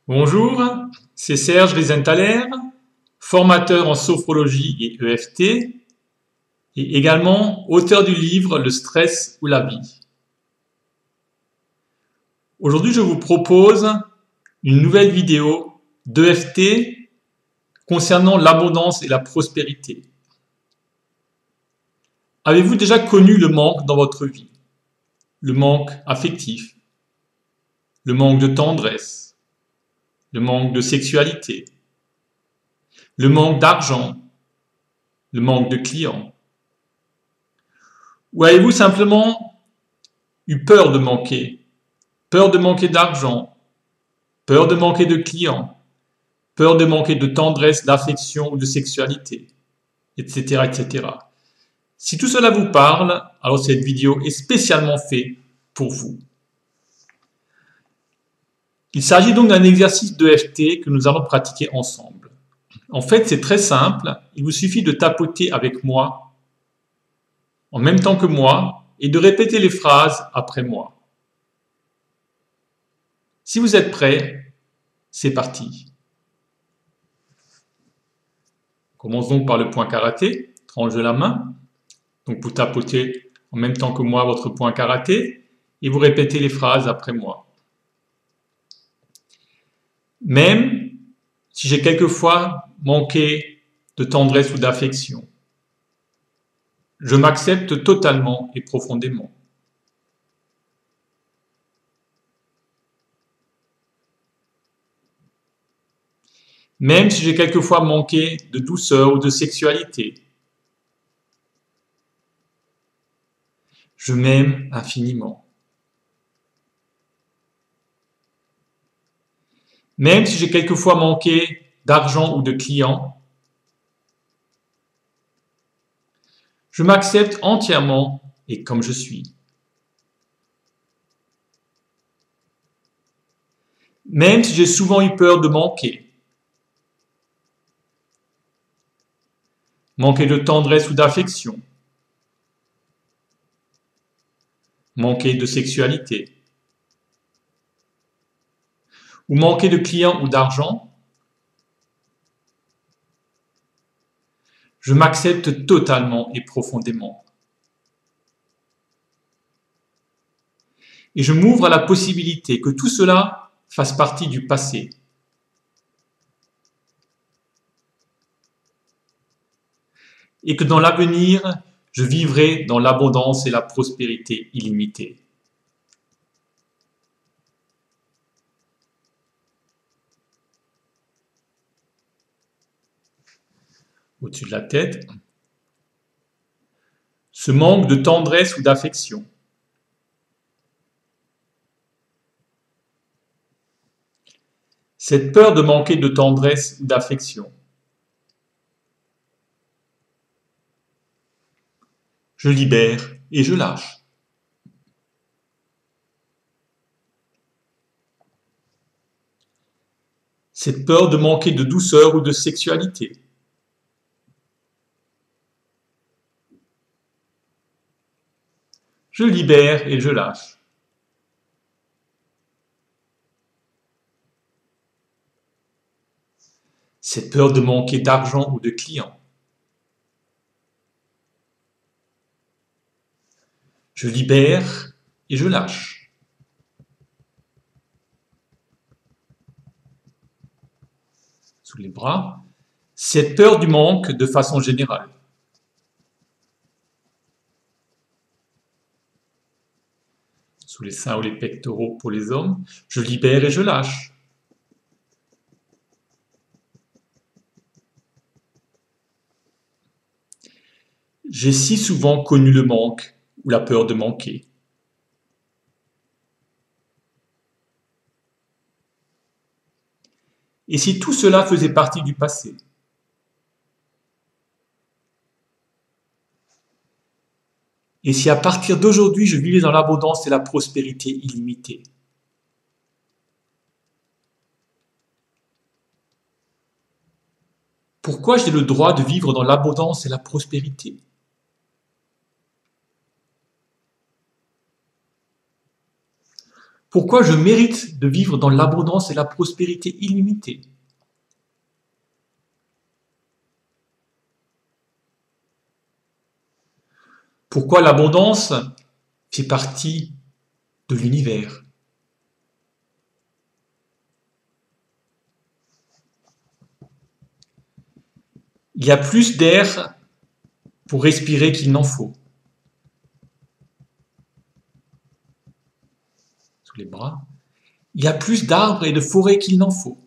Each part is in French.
Bonjour, c'est Serge Riesenthaler, formateur en sophrologie et EFT et également auteur du livre Le stress ou la vie. Aujourd'hui, je vous propose une nouvelle vidéo d'EFT concernant l'abondance et la prospérité. Avez-vous déjà connu le manque dans votre vie? Le manque affectif, le manque de tendresse, le manque de sexualité, le manque d'argent, le manque de clients? Ou avez-vous simplement eu peur de manquer d'argent, peur de manquer de clients, peur de manquer de tendresse, d'affection ou de sexualité, etc., etc. Si tout cela vous parle, alors cette vidéo est spécialement faite pour vous. Il s'agit donc d'un exercice d'EFT que nous allons pratiquer ensemble. En fait, c'est très simple. Il vous suffit de tapoter avec moi, en même temps que moi, et de répéter les phrases après moi. Si vous êtes prêts, c'est parti. Commence donc par le point karaté, tranche de la main. Donc vous tapotez en même temps que moi votre point karaté et vous répétez les phrases après moi. Même si j'ai quelquefois manqué de tendresse ou d'affection, je m'accepte totalement et profondément. Même si j'ai quelquefois manqué de douceur ou de sexualité, je m'aime infiniment. Même si j'ai quelquefois manqué d'argent ou de clients, je m'accepte entièrement et comme je suis. Même si j'ai souvent eu peur de manquer de tendresse ou d'affection, manquer de sexualité, ou manquer de clients ou d'argent, je m'accepte totalement et profondément. Et je m'ouvre à la possibilité que tout cela fasse partie du passé. Et que dans l'avenir, je vivrai dans l'abondance et la prospérité illimitée. Au-dessus de la tête, ce manque de tendresse ou d'affection. Cette peur de manquer de tendresse ou d'affection. Je libère et je lâche. Cette peur de manquer de douceur ou de sexualité. Je libère et je lâche. Cette peur de manquer d'argent ou de clients. Je libère et je lâche. Sous les bras, cette peur du manque de façon générale. Sous les seins ou les pectoraux pour les hommes, je libère et je lâche. J'ai si souvent connu le manque ou la peur de manquer. Et si tout cela faisait partie du passé? Et si à partir d'aujourd'hui, je vivais dans l'abondance et la prospérité illimitée? Pourquoi j'ai le droit de vivre dans l'abondance et la prospérité? Pourquoi je mérite de vivre dans l'abondance et la prospérité illimitée? Pourquoi l'abondance fait partie de l'univers? Il y a plus d'air pour respirer qu'il n'en faut. Sous les bras. Il y a plus d'arbres et de forêts qu'il n'en faut.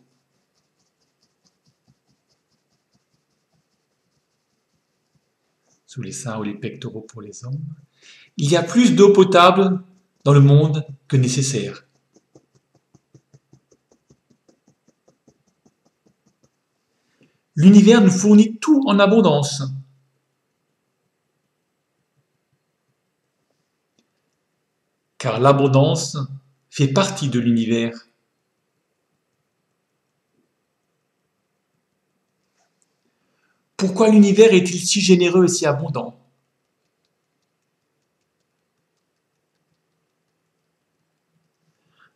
Sous les seins ou les pectoraux pour les hommes. Il y a plus d'eau potable dans le monde que nécessaire. L'univers nous fournit tout en abondance. Car l'abondance fait partie de l'univers. Pourquoi l'univers est-il si généreux et si abondant?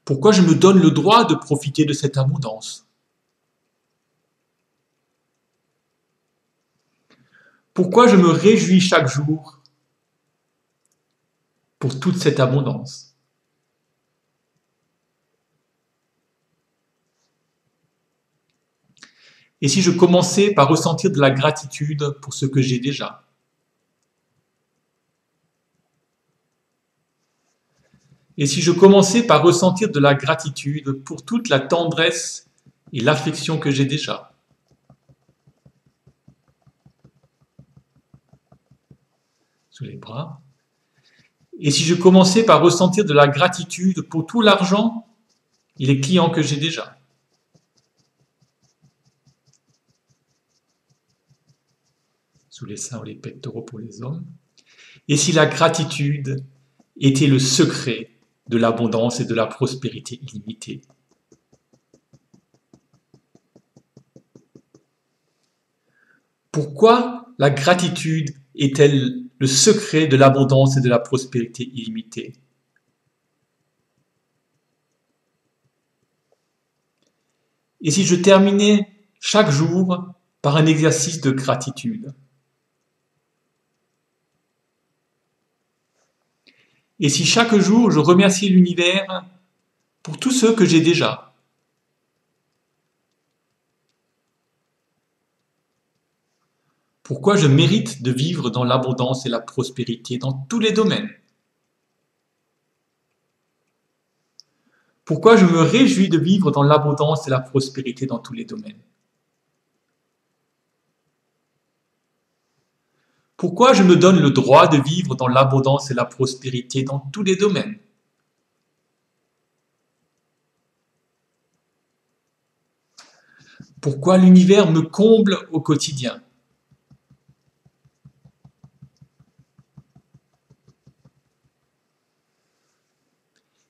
Pourquoi je me donne le droit de profiter de cette abondance? Pourquoi je me réjouis chaque jour pour toute cette abondance? Et si je commençais par ressentir de la gratitude pour ce que j'ai déjà? Et si je commençais par ressentir de la gratitude pour toute la tendresse et l'affection que j'ai déjà? Sous les bras. Et si je commençais par ressentir de la gratitude pour tout l'argent et les clients que j'ai déjà? Sous les seins ou les pectoraux pour les hommes. Et si la gratitude était le secret de l'abondance et de la prospérité illimitée? Pourquoi la gratitude est-elle le secret de l'abondance et de la prospérité illimitée? Et si je terminais chaque jour par un exercice de gratitude? Et si chaque jour je remerciais l'univers pour tout ce que j'ai déjà? Pourquoi je mérite de vivre dans l'abondance et la prospérité dans tous les domaines? Pourquoi je me réjouis de vivre dans l'abondance et la prospérité dans tous les domaines? Pourquoi je me donne le droit de vivre dans l'abondance et la prospérité dans tous les domaines? Pourquoi l'univers me comble au quotidien?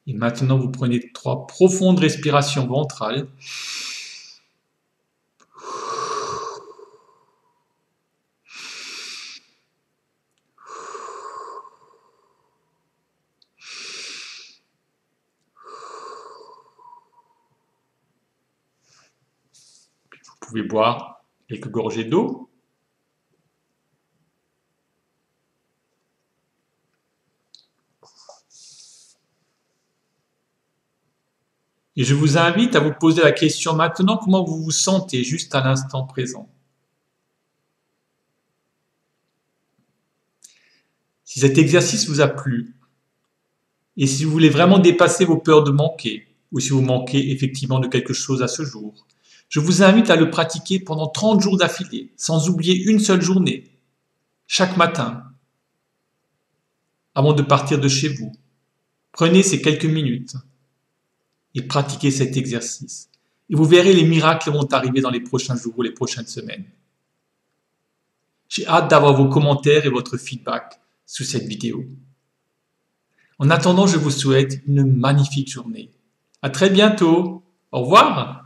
Et maintenant, vous prenez 3 profondes respirations ventrales. Vous pouvez boire quelques gorgées d'eau. Et je vous invite à vous poser la question maintenant, comment vous vous sentez juste à l'instant présent? Si cet exercice vous a plu, et si vous voulez vraiment dépasser vos peurs de manquer, ou si vous manquez effectivement de quelque chose à ce jour, je vous invite à le pratiquer pendant 30 jours d'affilée, sans oublier une seule journée, chaque matin, avant de partir de chez vous. Prenez ces quelques minutes et pratiquez cet exercice. Et vous verrez, les miracles vont arriver dans les prochains jours ou les prochaines semaines. J'ai hâte d'avoir vos commentaires et votre feedback sous cette vidéo. En attendant, je vous souhaite une magnifique journée. À très bientôt. Au revoir.